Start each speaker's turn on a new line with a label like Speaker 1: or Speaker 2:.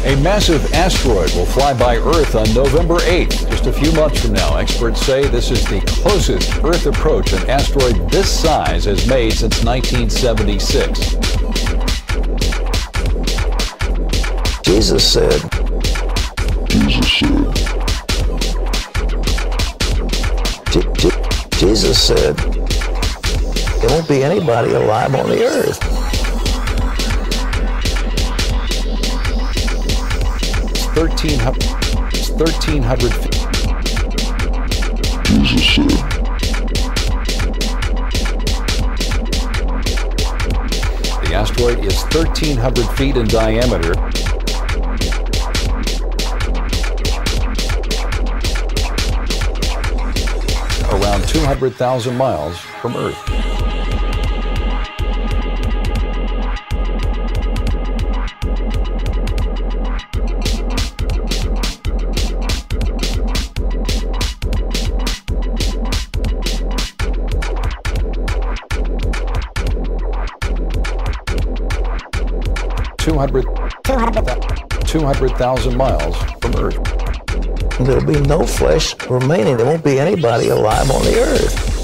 Speaker 1: A massive asteroid will fly by Earth on November 8th, just a few months from now. Experts say this is the closest Earth approach an asteroid this size has made since 1976.
Speaker 2: Jesus said, Jesus said, there won't be anybody alive on the earth.
Speaker 1: It's 1,300 feet.
Speaker 3: Jesus said.
Speaker 1: The asteroid is 1,300 feet in diameter. Around 200,000 miles from Earth. Two hundred thousand miles from Earth.
Speaker 2: There'll be no flesh remaining. There won't be anybody alive on the earth.